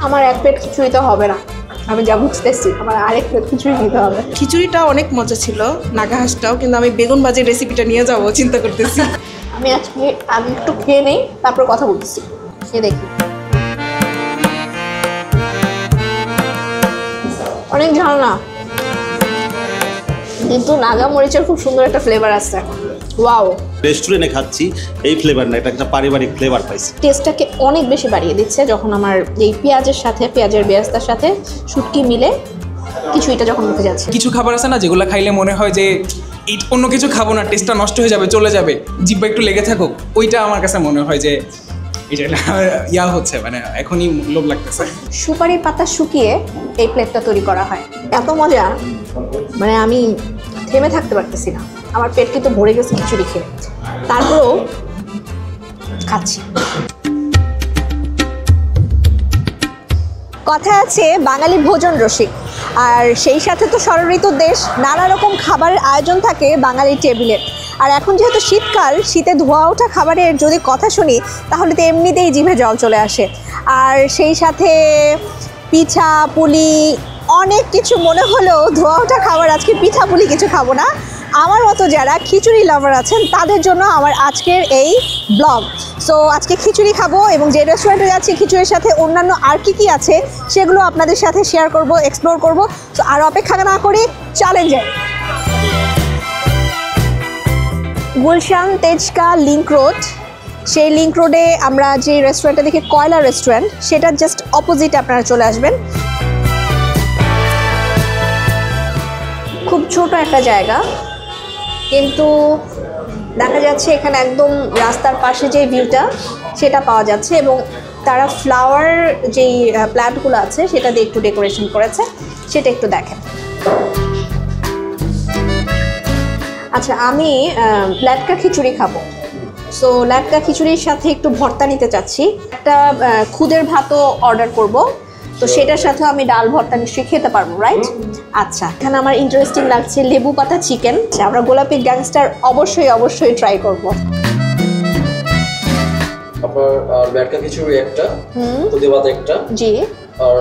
আমার এক প্লেট খিচুড়ি তো হবে না, আমি যা বুঝতেছি আমার আরেক প্লেট খিচুড়ি নিতে হবে। খিচুড়িটা অনেক মজা ছিল, নাগা হাঁসটাও, কিন্তু আমি বেগুন ভাজির রেসিপিটা নিয়ে যাবো চিন্তা করতেছি। আমি একটু খেয়ে নেই, তারপর কথা বলতেছি। খেয়ে দেখি। অনেক ঝাল না, কিন্তু নাগা মরিচের খুব সুন্দর একটা ফ্লেভার আছে। ওয়াও, রেস্টুরেন্টে খাচ্ছি এই ফ্লেভার না, এটা একটা পারিবারিক ফ্লেভার পাইছি। টেস্টটাকে অনেক বেশি বাড়িয়ে দিচ্ছে যখন আমার এই পেঁয়াজের সাথে, পেঁয়াজের বেরেস্তার সাথে শুটকি মিলে খিচুড়িটা যখন মুখে যাচ্ছে। কিছু খাবার আছে না যেগুলো খাইলে মনে হয় যে এই অন্য কিছু খাবো না, টেস্টটা নষ্ট হয়ে যাবে, চলে যাবে, জিহ্বা একটু লেগে থাকুক, ওইটা আমার কাছে মনে হয় যে এটা ইয়া হচ্ছে, মানে এখনই লোভ লাগতেছে। সুপারি পাতা শুকিয়ে এই প্লেটটা তৈরি করা হয়, এত মজা, মানে আমি থেমে থাকতে পারতেছি না। আমার পেট কিন্তু ভরে গেছে খিচুড়ি খেয়ে, তারপরেও খাচ্ছি। কথা আছে বাঙালি ভোজন রসিক, আর সেই সাথে তো ষড়ঋতুর দেশ, নানা রকম খাবারের আয়োজন থাকে বাঙালির টেবিলে। আর এখন যেহেতু শীতকাল, শীতে ধোয়া ওঠা খাবারের যদি কথা শুনি তাহলে তো এমনিতেই জিভে জল চলে আসে। আর সেই সাথে পিঠা পুলি অনেক কিছু মনে হলেও ধোয়া ওঠা খাবার, আজকে পিঠা পুলি কিছু খাবো না। আমার মতো যারা খিচুড়ি লাভার আছেন তাদের জন্য আমার আজকের এই ব্লগ। সো আজকে খিচুড়ি খাবো, এবং যে রেস্টুরেন্টে যাচ্ছি খিচুড়ির সাথে অন্যান্য আর কি আছে সেগুলো আপনাদের সাথে শেয়ার করব, এক্সপ্লোর করব। সো আর অপেক্ষা না করি, চ্যালেঞ্জে। গুলশান তেজকা লিংক রোড, সেই লিংক রোডে আমরা যে রেস্টুরেন্টটা দেখি কয়লা রেস্টুরেন্ট, সেটার জাস্ট অপোজিটে আপনারা চলে আসবেন। খুব ছোট একটা জায়গা, কিন্তু দেখা যাচ্ছে এখানে একদম রাস্তার পাশে যে ভিউটা সেটা পাওয়া যাচ্ছে, এবং তারা ফ্লাওয়ার যেই প্ল্যান্টগুলো আছে সেটা দিয়ে একটু ডেকোরেশন করেছে, সেটা একটু দেখেন। আচ্ছা, আমি ল্যাটকা খিচুড়ি খাবো। সো ল্যাটকা খিচুড়ির সাথে একটু ভর্তা নিতে চাচ্ছি, একটা খুদের ভাতও অর্ডার করব, তো সেটার সাথে আমি ডাল ভর্তা নিশ্চয়ই খেতে পারবো, রাইট? আচ্ছা, এখানে আমার ইন্টারেস্টিং লাগছে লেবু পাতা চিকেন। আমরা গোলাপি গ্যাংস্টার অবশ্যই ট্রাই করবো। আপনার ল্যাটকা খিচুড়ি একটা, খুদে ভাত একটা, জি, আর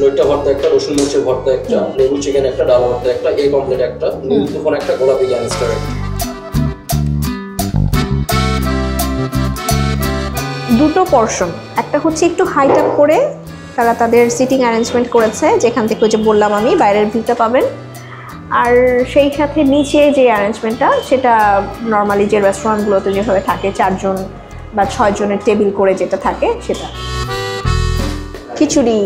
লইট্টা ভর্তা একটা, রসুন মরিচের ভর্তা একটা, লেবু চিকেন একটা, ডাল ভর্তা একটা, এগ অমলেট একটা, নীল তুফান একটা, গোলাপি গ্যাংস্টার একটা। দুটো পোরশন, একটা হচ্ছে একটু হাইট আপ করে তারা তাদের সিটিং অ্যারেঞ্জমেন্ট করেছে, যেখান থেকে যে বললাম আমি বাইরের ভিউটা পাবেন, আর সেই সাথে নিচে যে অ্যারেঞ্জমেন্টটা সেটা নর্মালি যে রেস্টুরেন্টগুলোতে যেভাবে থাকে 4 জন বা 6 জনের টেবিল করে যেটা থাকে সেটা। খিচুড়ি,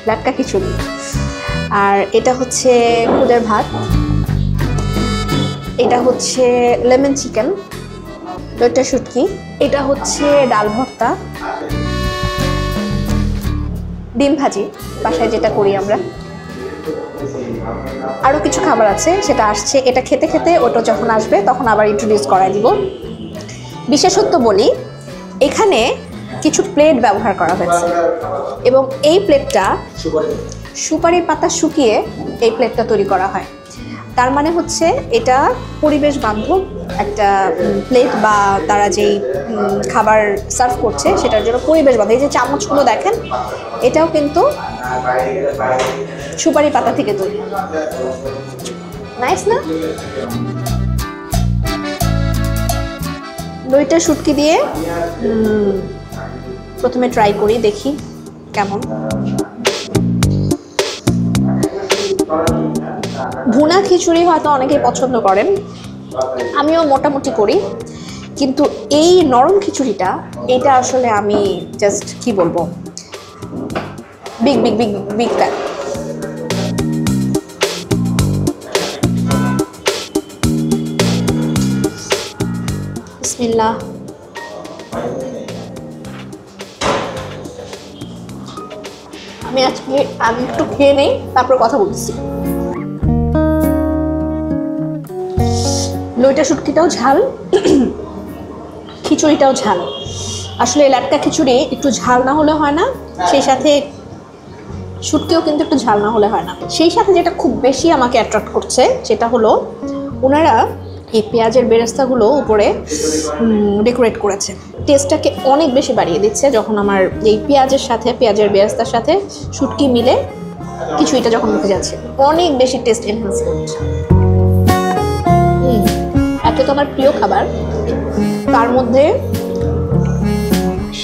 ল্যাটকা খিচুড়ি, আর এটা হচ্ছে খুদের ভাত, এটা হচ্ছে লেমন চিকেন, লইট্টা শুটকি, এটা হচ্ছে ডাল ভর্তা, ডিম ভাজি বাসায় যেটা করি আমরা, আরও কিছু খাবার আছে সেটা আসছে। এটা খেতে খেতে ওটা যখন আসবে তখন আবার ইন্ট্রোডিউস করাই দিব। বিশেষত্ব বলি, এখানে কিছু প্লেট ব্যবহার করা হয়েছে, এবং এই প্লেটটা সুপারি পাতা শুকিয়ে এই প্লেটটা তৈরি করা হয়। তার মানে হচ্ছে এটা পরিবেশ বান্ধব একটা প্লেট, বা তারা যেই খাবার সার্ভ করছে সেটার জন্য পরিবেশ বান্ধব। এই যে চামচগুলো দেখেন, এটাও কিন্তু সুপারি পাতা থেকে তৈরি। নাইস না? লইট্টা শুটকি দিয়ে প্রথমে ট্রাই করি, দেখি কেমন। ভুনা খিচুড়ি হয়তো অনেকেই পছন্দ করেন, আমিও মোটামুটি করি, কিন্তু এই নরম খিচুড়িটা, এটা আসলে আমি জাস্ট কি বলবো, big big big big fan. বিসমিল্লাহ। আমি একটু খেয়ে নেই, তারপর কথা বলছি। লইট্টা শুটকিটাও ঝাল, খিচুড়িটাও ঝাল। আসলে ল্যাটকা খিচুড়ি একটু ঝাল না হলে হয় না, সেই সাথে শুটকিও কিন্তু একটু ঝাল না হলে হয় না। সেই সাথে যেটা খুব বেশি আমাকে অ্যাট্রাক্ট করছে সেটা হলো ওনারা এই পেঁয়াজের বেরেস্তাগুলো উপরে ডেকোরেট করেছে, টেস্টটাকে অনেক বেশি বাড়িয়ে দিচ্ছে। যখন আমার এই পেঁয়াজের সাথে, পেঁয়াজের বেরেস্তার সাথে শুটকি মিলে কিছুটা যখন মুখে যাচ্ছে, অনেক বেশি টেস্ট এনহান্স করছে। একে তো আমার প্রিয় খাবার, তার মধ্যে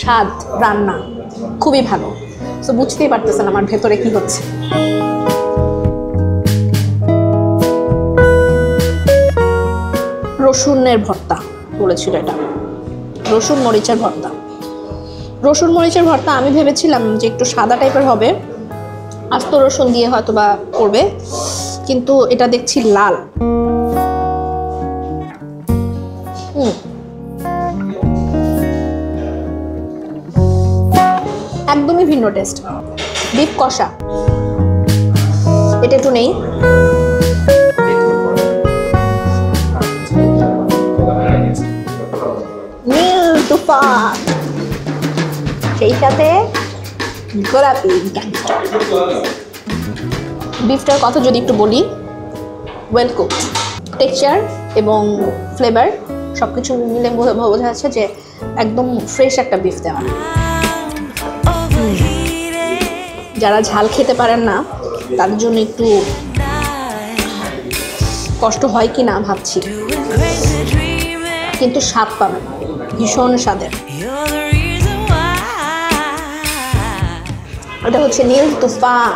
স্বাদ, রান্না খুবই ভালো। তো বুঝতেই পারতেছেন আমার ভেতরে কি হচ্ছে। রসুনের ভর্তা বলেছিল, এটা রসুন মরিচের ভর্তা। রসুন মরিচের ভর্তা আমি ভেবেছিলাম যে একটু সাদা টাইপের হবে, আস্ত রসুন দিয়ে হয়তো বা করবে, কিন্তু এটা দেখছি লাল। একদমই ভিন্ন টেস্ট। বিফ কষা এটা একটু নেই, নীল তুফান, সেই সাথে গোলাপি গ্যাংস্টার। বিফটার কথা যদি একটু বলি, ওয়েল কুকড, টেক্সচার এবং ফ্লেভার সব কিছু মিলে বোঝা যাচ্ছে যে একদম ফ্রেশ একটা বিফ দেওয়া। যারা ঝাল খেতে পারেন না তাদের জন্য একটু কষ্ট হয় কি না ভাবছি, কিন্তু স্বাদ পাবেন, ভীষণ স্বাদের। এটা হচ্ছে নীল তুফান।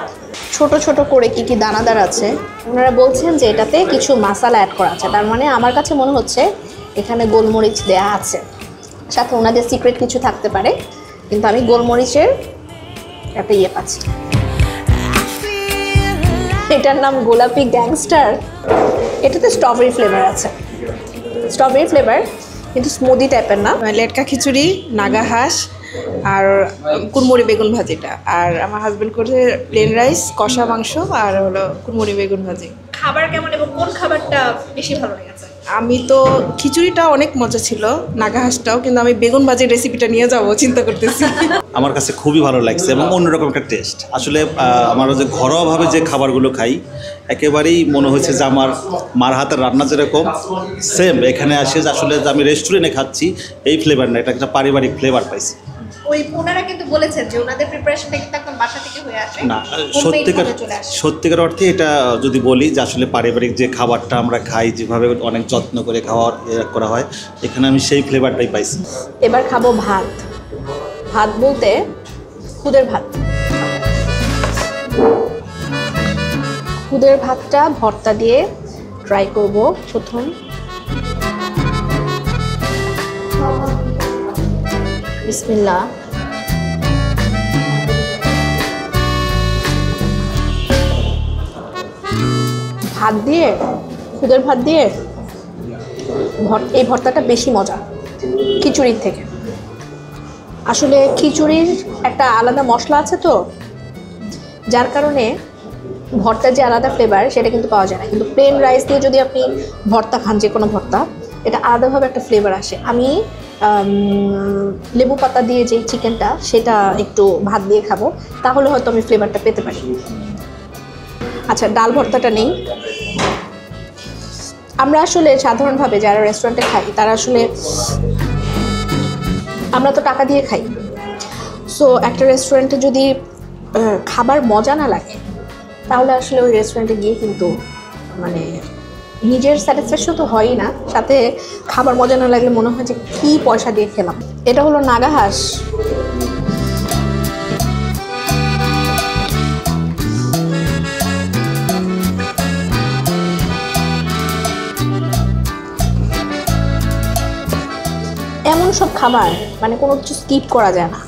ছোট ছোট করে কি কি দানাদার আছে, ওনারা বলছেন যে এটাতে কিছু মশলা অ্যাড করা আছে, তার মানে আমার কাছে মনে হচ্ছে এখানে গোলমরিচ দেয়া আছে, সাথে ওনাদের সিক্রেট কিছু থাকতে পারে, কিন্তু আমি গোলমরিচের একটা ইয়ে পাচ্ছি। এটার নাম গোলাপি গ্যাংস্টার। এটাতে স্ট্রবেরি ফ্লেভার আছে, স্ট্রবেরি ফ্লেভার, কিন্তু স্মুদি টাইপের না। লেটকা খিচুড়ি, নাগা হাঁস আর কুরমুরি বেগুন ভাজিটা, আর আমার হাজবেন্ড করছে প্লেন রাইস, কষা মাংস আর হলো কুরমুরি বেগুন ভাজি। খাবার কেমন এবং কোন খাবারটা বেশি ভালো লেগেছে? আমি তো খিচুড়িটা অনেক মজা ছিল, নাগা হাঁসটাও, কিন্তু আমি বেগুন ভাজির রেসিপিটা নিয়ে যাব চিন্তা করতেছি। আমার কাছে খুবই ভালো লাগছে এবং অন্যরকম একটা টেস্ট। আসলে আমরা যে ঘরোয়াভাবে যে খাবারগুলো খাই একেবারেই মনে হয়েছে যে আমার মার হাতের রান্না যেরকম সেম এখানে আসে, যে আসলে যে আমি রেস্টুরেন্টে খাচ্ছি এই ফ্লেভার না, এটা একটা পারিবারিক ফ্লেভার পাইছি। ওই ওনারা কিন্তু বলেছেন যে ওনাদের প্রিপারেশনটা কিন্তু একদম বাসা থেকে হয়ে আসে না, সত্যিকার অর্থে এটা যদি বলি যে আসলে পারিবারিক যে খাবারটা আমরা খাই, যেভাবে অনেক যত্ন করে খাওয়ার করা হয়, এখানে আমি সেই ফ্লেভারটাই পাইছি। এবার খাবো ভাত। ভাত বলতে খুদের ভাত। খুদের ভাতটা ভর্তা দিয়ে ট্রাই করব প্রথম। বিসমিল্লাহ। ভাত দিয়ে, খুদের ভাত দিয়ে এই ভর্তাটা বেশি মজা খিচুড়ির থেকে। আসলে খিচুড়ির একটা আলাদা মশলা আছে তো, যার কারণে ভর্তার যে আলাদা ফ্লেভার সেটা কিন্তু পাওয়া যায় না, কিন্তু প্লেন রাইস দিয়ে যদি আপনি ভর্তা খান, যে কোনো ভর্তা, এটা আলাদাভাবে একটা ফ্লেভার আসে। আমি লেবু পাতা দিয়ে যে চিকেনটা, সেটা একটু ভাত দিয়ে খাবো, তাহলে হয়তো আমি ফ্লেভারটা পেতে পারি। আচ্ছা, ডাল ভর্তাটা নেই। আমরা আসলে সাধারণভাবে যারা রেস্টুরেন্টে খাই, তারা আসলে আমরা তো টাকা দিয়ে খাই। সো একটা রেস্টুরেন্টে যদি খাবার মজা না লাগে, তাহলে আসলে ওই রেস্টুরেন্টে গিয়ে কিন্তু মানে নিজের স্যাটিসফ্যাকশন তো হয়ই না, সাথে খাবার মজা না লাগলে মনে হয় যে কী পয়সা দিয়ে খেলাম। এটা হলো নাগা হাঁস। এমন সব খাবার মানে কোনো কিছু স্কিপ করা যায় না।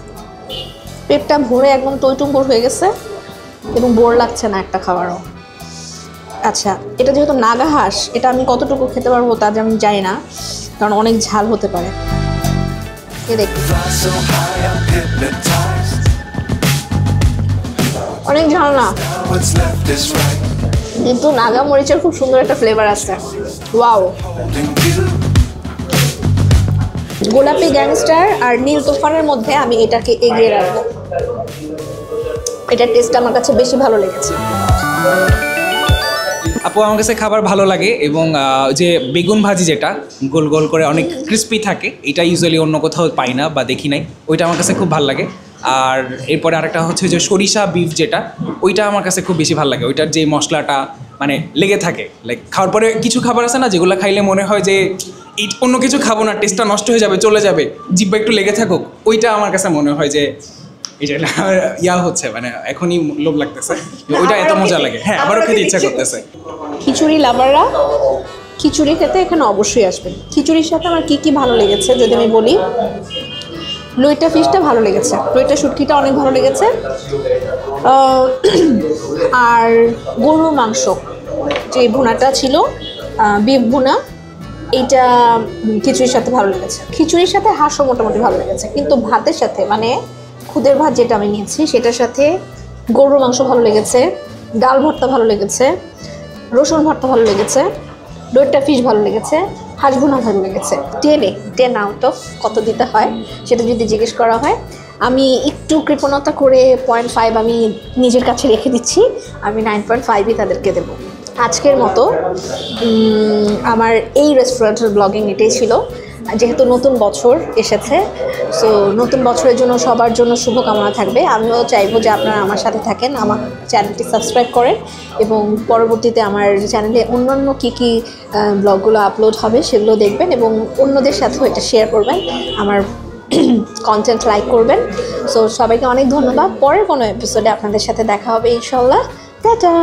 পেটটা ভরে একদম টইটুম্বুর হয়ে গেছে এবং বোর লাগছে না একটা খাবারও। আচ্ছা, এটা যেহেতু নাগা হাঁস, এটা আমি কতটুকু খেতে পারবো তা আমি জানি না, কারণ অনেক ঝাল হতে পারে। অনেক ঝাল না, কিন্তু নাগা মরিচের খুব সুন্দর একটা ফ্লেভার আছে। ওয়াও। গোলাপি গ্যাংস্টার আর নীল তুফানের মধ্যে আমি এটাকে এগিয়ে রাখবো। এটার টেস্ট আমার কাছে বেশি ভালো লেগেছে। আপু আমার কাছে খাবার ভালো লাগে এবং যে বেগুন ভাজি যেটা গোল গোল করে অনেক ক্রিস্পি থাকে, এটা ইউজুয়ালি অন্য কোথাও পাই না বা দেখি নাই, ওইটা আমার কাছে খুব ভালো লাগে। আর এরপরে আরেকটা হচ্ছে যে সরিষা বিফ যেটা, ওইটা আমার কাছে খুব বেশি ভালো লাগে। ওইটার যে মশলাটা মানে লেগে থাকে, লাইক খাওয়ার পরে কিছু খাবার আছে না যেগুলো খাইলে মনে হয় যে এই অন্য কিছু খাবো না, টেস্টটা নষ্ট হয়ে যাবে, চলে যাবে, জিব্বা একটু লেগে থাকুক, ওইটা আমার কাছে মনে হয় যে এটা হচ্ছে মানে এখনই লোভ লাগতেছে, ওইটা এত মজা লাগে। হ্যাঁ, আবারও খেতে ইচ্ছা করতেছে। খিচুড়ি লাভাররা খিচুড়ি খেতে এখানে অবশ্যই আসবেন। খিচুড়ির সাথে আমার কি কি ভালো লেগেছে যদি আমি বলি, লইটা ফিশটা ভালো লেগেছে, লইটা শুটকিটা অনেক ভালো লেগেছে, আর গরু মাংস যে ভুনাটা ছিল, বিফ ভুনা, এইটা খিচুড়ির সাথে ভালো লেগেছে। খিচুড়ির সাথে হাঁসও মোটামুটি ভালো লেগেছে, কিন্তু ভাতের সাথে মানে খুদের ভাত যেটা আমি নিয়েছি সেটার সাথে গরুর মাংস ভালো লেগেছে, ডাল ভর্তা ভালো লেগেছে, রসুন ভর্তা ভালো লেগেছে, লইটা ফিশ ভালো লেগেছে, হাঁস ভুনা ভালো লেগেছে। 10 আউট অফ কত দিতে হয় সেটা যদি জিজ্ঞেস করা হয়, আমি একটু কৃপণতা করে 0.5 আমি নিজের কাছে রেখে দিচ্ছি, আমি 9.5ই তাদেরকে দেবো। আজকের মতো আমার এই রেস্টুরেন্টের ব্লগিং এটাই ছিল। যেহেতু নতুন বছর এসেছে, সো নতুন বছরের জন্য সবার জন্য শুভকামনা থাকবে। আমিও চাইবো যে আপনারা আমার সাথে থাকেন, আমার চ্যানেলটি সাবস্ক্রাইব করেন এবং পরবর্তীতে আমার চ্যানেলে অন্যান্য কী কী ব্লগগুলো আপলোড হবে সেগুলো দেখবেন এবং অন্যদের সাথেও এটা শেয়ার করবেন, আমার কন্টেন্ট লাইক করবেন। সো সবাইকে অনেক ধন্যবাদ। পরের কোনো এপিসোডে আপনাদের সাথে দেখা হবে ইনশাল্লাহ। টাটা।